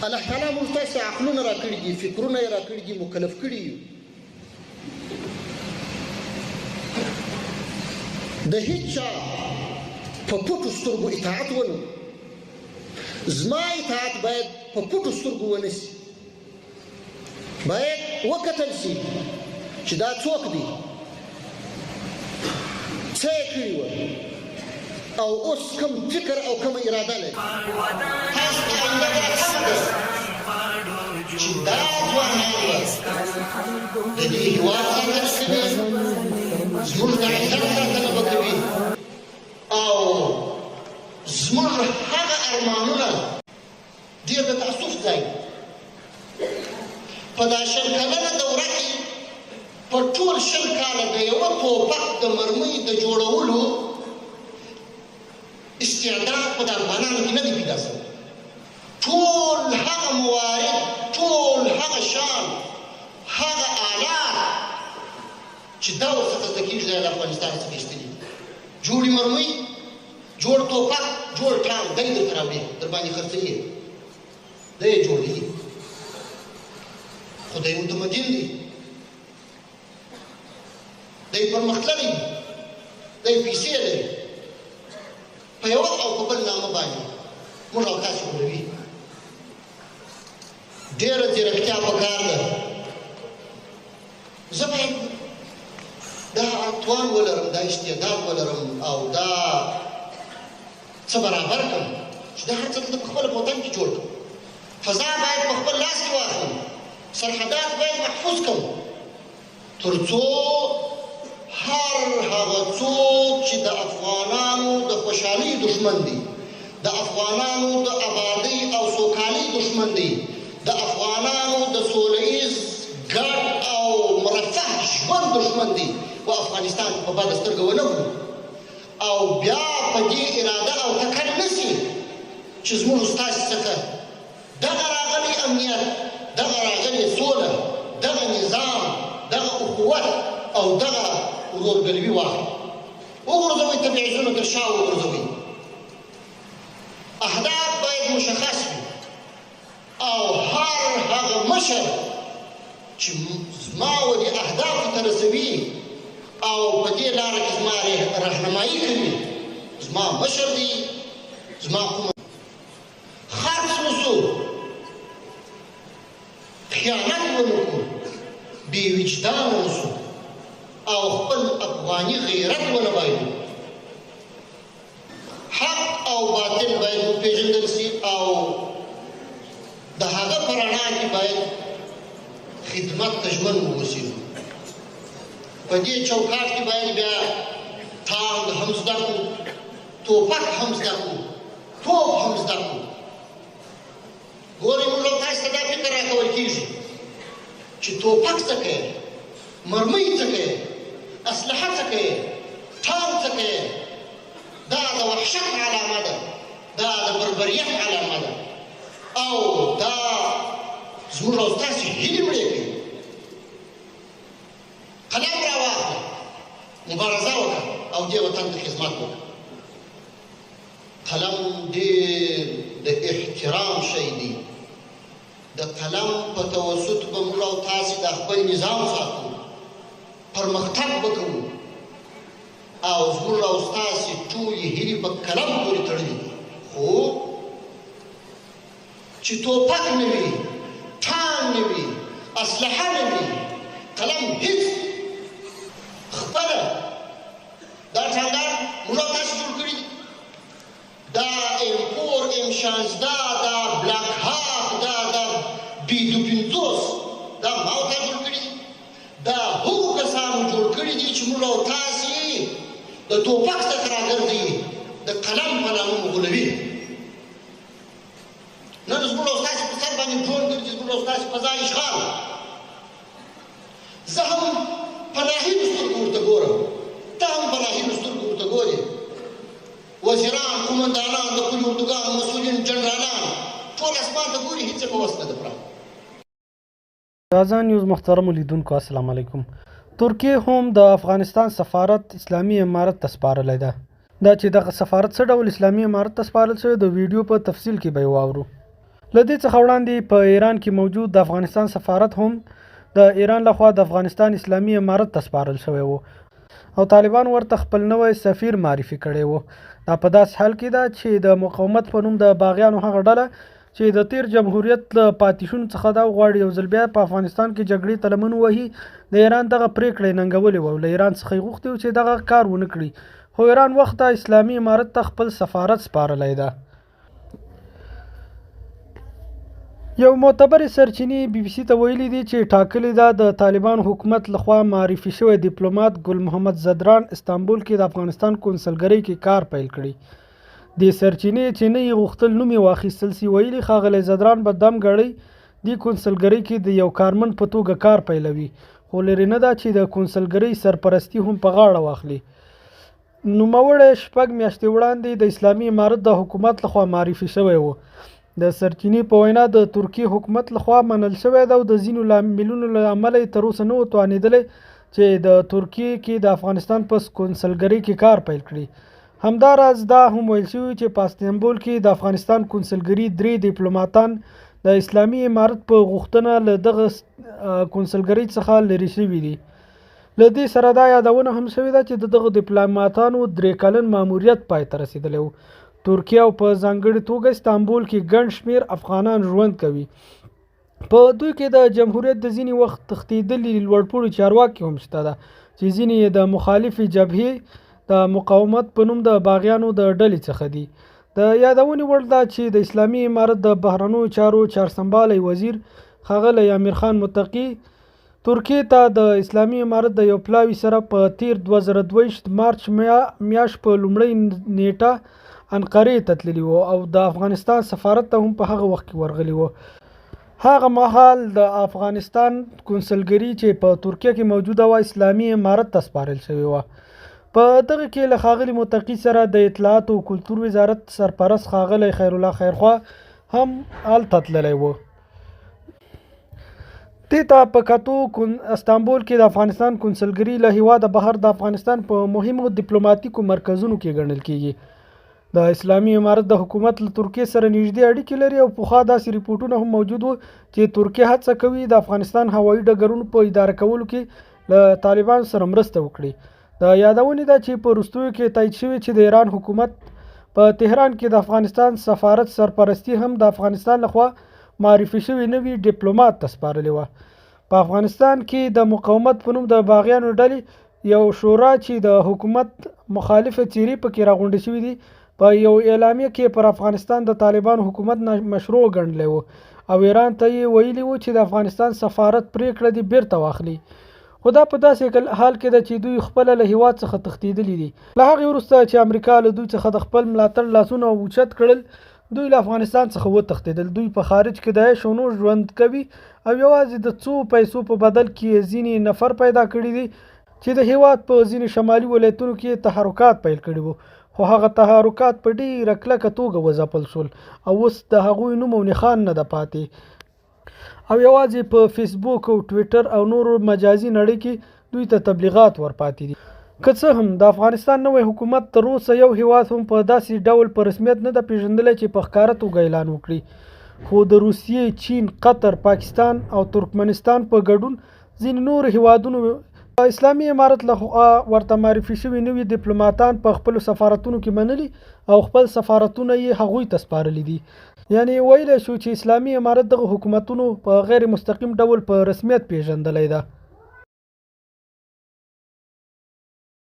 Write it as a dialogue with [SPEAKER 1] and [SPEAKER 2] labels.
[SPEAKER 1] الله تعالی موږ تاسې عقلونه راکړي دي، فکرونه یې راکړي دي، مکلف کړي یو. د هیڅ چا په پټو سترګو اطاعت ونه. زما اطاعت باید په پټو سترګو ونه سي، باید وکتل سي چې دا څوک دی، څه یې کړي وه، او اوس کوم فکر او کومه اراده لري. تاسو ته همدغه کم ده چې دا ځوانان به د دې هېواد ساتنه کوي، زموږ د عزت ساتنه به کوي، او زموږ هغه ارمانونه ډېر د تاسف ځای په دا 100 کلنه دوره کې په ټول 100 کاله د یوه توپک د مرمۍ د جوړولو استعداد په د افغانانو کې نه دی پیدا شوی. ټول هغه موارد، ټول هغه شان، هغه آلات چې دا ورڅخه زده کېږي دا د افغانستان څخه ایستلي. جوړې مرمۍ، جوړ توپک، جوړ ټانک دی درته راوړي، در باندې خرڅوي، دی یې جوړوي. خو دی متمدن دی، دی پرمختللی دی، دی پیسې لري. په یوه او په بل نامه باندې موږ او تاسې غولوي. ډېره ځیرکتیا پکار ده. زه باید دا توان ولرم، دا استعداد ولرم، او دا څه برابر کړم چې دا هر څه دلته په خپله په وطن کې جوړ کړم. فضا باید په خپل لاس کې واخلم، سرحدات باید محفوظ کړم، تر څو هر هغه څوک چې د افغانانو د خوشحالۍ دشمن دی، د افغانانو د آبادۍ او سوکالۍ دشمن دی، د افغانانو د سوله ییز ګډ او مرفه ژوند دشمن دی، و افغانستان په بده سترګه ونه ګورو، او بیا په دې اراده او تکل نه سي چې زموږ ستاسې څخه دغه راغلی امنیت، دغه راغلی سوله، دغه نظام، دغه اخوت او دغه ورورګلوي واخلي، وغورځوئ، تبعیضونه تر شا وغورځوئ. اهداف باید مشخص وي، او هر هغه مشر چې زما و دې اهدافو ته رسوي او په دې لاره کې زما رهنمایي کوي، زما مشر دی، زما کومه خرڅ نسو، خیانت ونه کړو، بې وجدانه نسو، او خپل افغاني غیرت ونه بایلو. حق او باطل باید وپېژندل سي، او د هغه په رڼا کې باید خدمت ته ژوند ووسیږو. په دې چوکاټ کې باید بیا ټانک هم زده کړو، توپک هم زده کړو، توپ هم زده کړو. ګورئ، موږ تاسو ته دا فکر راکول کېږي چې توپک څه کوي، مرمۍ څه کوي، اسلحه څه کوي، ټانک څه کوي. دا د وحشت علامه ده، دا د بربریت علامه ده، او دا زموږ او ستاسې هیلې مړې کوي. قلم راواخله، مبارزه وکړه، او دې وطن ته خدمت وکړه. قلم ډېر د احترام شی دی. د قلم په توسط به موږ او تاسې د خپل نظام ساتو، پرمختګ به کوو، او زموږ او ستاسې ټولې هیلې په قلم پورې تړلي دي. خو چې توپک نه وي، ټانک نه وي، اسلحه نه وي، قلم هېڅ خپله دا ټانګان موږ او تاسې جوړ کړي دي، دا M4 M16 دا بلاک هاک دا B250 دا ما او تاسې جوړ کړي دي. دا هغو کسانو جوړ کړي دي چې موږ او تاسې د توپک څخه راګرځي، د قلم په نامه مو غولوي. نن زموږ او ستاسې په سر باندې ډرون ګرځي، زموږ او ستاسې فضا اشغال. زه هم په ناهیلو سترګو ورته ګورم، ته هم په ناهیلو سترګو ورته ګورې. وزیران، قومندانان، د پولي اردوګانو مسؤلین، جنرالان ټول اسمان ته ګوري، هېڅ په وس نه ده پرته.
[SPEAKER 2] رازا نیوز محترم لیدونکو السلام علیکم. ترکیه هم د افغانستان سفارت اسلامي امارت ته سپارلی ده. دا چې دغه سفارت څه ډول اسلامي امارت ته سپارل شوی د ویډیو په تفصیل کې به یې واورو. له دې څخه وړاندې په ایران کې موجود د افغانستان سفارت هم د ایران لخوا د افغانستان اسلامي امارت ته سپارل شوی و او طالبان ورته خپل نوی سفیر معرفي کړی و. دا په داسې حال کې ده چې د مقاومت په نوم د باغیانو هغه ډله چې د تیر جمهوریت له پاتې شون څخه دا غواړي یو ځل بیا په افغانستان کې جګړې ته لمن وهي، د ایران دغه پریکړې ننګولې وه او له ایران څخه یې غوښتي چې دغه کار ونه کړي، خو ایران وخت ته اسلامي امارت ته خپل سفارت سپارلی ده. یو معتبر سرچینې بي بي سي ته ویلي دي چې ټاکلې ده د طالبان حکومت لخوا معرفي شوی ډیپلوماټ ګل محمد زدران استانبول کې د افغانستان کونسلګرۍ کې کار پیل کړي. د سرچینې چې نه یې غوښتل نوم یې واخیستل سي ویلي ښاغلی زدران به دم ګړی د کونسلګرۍ کې د یو کارمند په توګه کار پیلوي، خو لرې نه ده چې د کونسلګرۍ سرپرستي هم په غاړه واخلي. نوموړی 6 میاشتې وړاندې د اسلامي امارت د حکومت لخوا معرفي شوی و. د سرچینې په وینا د ترکیې حکومت لخوا منل شوی ده او د ځینو لاملونو له امله یې تر اوسه نه و توانېدلی چې د ترکیې کې د افغانستان په کونسلګرۍ کې کار پیل کړي. همداراز دا هم ویل شوي چې په استانبول کې د افغانستان کونسلګرۍ 3 ډیپلوماټان د اسلامي امارت په غوښتنه له دغه کونسلګرۍ څخه لرې شوي دي. له دې سره دا یادونه هم شوې ده چې دغه ډیپلوماټانو 3 کلن ماموریت پای ته رسېدلی و. ترکیه او په ځانګړې توګه استانبول کې ګڼ شمېر افغانان ژوند کوي. په دوی کې د جمهوریت د ځینې وخت تښتېدلي لوړپوړي چارواکي هم شته ده چې ځینې یې د مخالفې جبهې د مقاومت په نوم د باغیانو د ډلې څخه دي. د یادونې وړ ده چې د اسلامي امارت د بهرنیو چارو چارسنبالی وزیر ښاغلی امیر خان متقي ترکیې ته د اسلامي امارت د یو پلاوي سره په تیر 2022 مارچ میاشت په لومړۍ نیټه انقرې ته تللی و او د افغانستان سفارت ته هم په هغه وخت کې ورغلی و. هغه مهال د افغانستان کونسلګرۍ چې په ترکیه کې موجوده وه اسلامي امارت ته سپارل شوې وه. په دغه کې له ښاغلي متقي سره د اطلاعات او کلتور وزارت سرپرست ښاغلی خیرالله خیرخوا هم هلته تللی و. دې ته په کتو استانبول کې د افغانستان کونسلګرۍ له هیواده بهر د افغانستان په مهمو ډیپلوماټیکو مرکزونو کې ګڼل کیږي. د اسلامي امارت د حکومت له ترکیې سره نږدې اړیکې لري او پخوا داسې ریپورټونه هم موجود وو چې ترکیه هڅه کوي د افغانستان هوایي ډګرونو په اداره کولو کې له طالبانو سره مرسته وکړي. د یادونې ده چې په وروستیو کې تایید شوي چې د ایران حکومت په تهران کې د افغانستان سفارت سرپرستی هم د افغانستان لخوا معرفي شوي نوي ډیپلوماټ ته سپارلې وه. په افغانستان کې د مقاومت په نوم د باغیانو ډلې یو شورا چې د حکومت مخالفه څیرې پکې راغونډې شوي دي په یو اعلامیه کې پر افغانستان د طالبانو حکومت مشروع ګڼلی و او ایران ته یې ویلي و چې د افغانستان سفارت پریکړه دې بیرته واخلي، خو دا په داسې حال کې ده چې دوی خپله له هیواد څخه تښتېدلي دي. له هغې وروسته چې امریکا له دوی څخه د خپل ملاتړ لاسونه اوچت کړل دوی له افغانستان څخه وتښتېدل. دوی په خارج کې د عیش و نوش ژوند کوي او یوازې د څو پیسو په بدل کې ځینې نفر پیدا کړي دي چې د هیواد په ځینې شمالي ولایتونو کې تحرکات پیل کړي وو، خو هغه تحرکات په ډیره کلکه توګه وځپل شول او اوس د هغوی نوم او نښان نه ده پاتې او یوازې په فیسبوک او ټویټر او نورو مجازي نړۍ کې دوی ته تبلیغات ورپاتې دي. که څه هم د افغانستان نوی حکومت تر اوسه یو هیواد هم په داسې ډول په رسمیت نه ده پیژندلی چې په ښکاره توګه اعلان وکړي، خو د روسیې، چین، قطر، پاکستان او ترکمنستان په ګډون ځینې نور هیوادونو اسلامي امارت له ورته معرفي شوي نوي ډیپلوماټان په خپلو سفارتونو کې منلي او خپل سفارتونه یې هغوی ته سپارلي دي. یعنی ویلی شو چې اسلامي امارت دغه حکومتونو په غیر مستقیم ډول په رسمیت پیژندلی ده.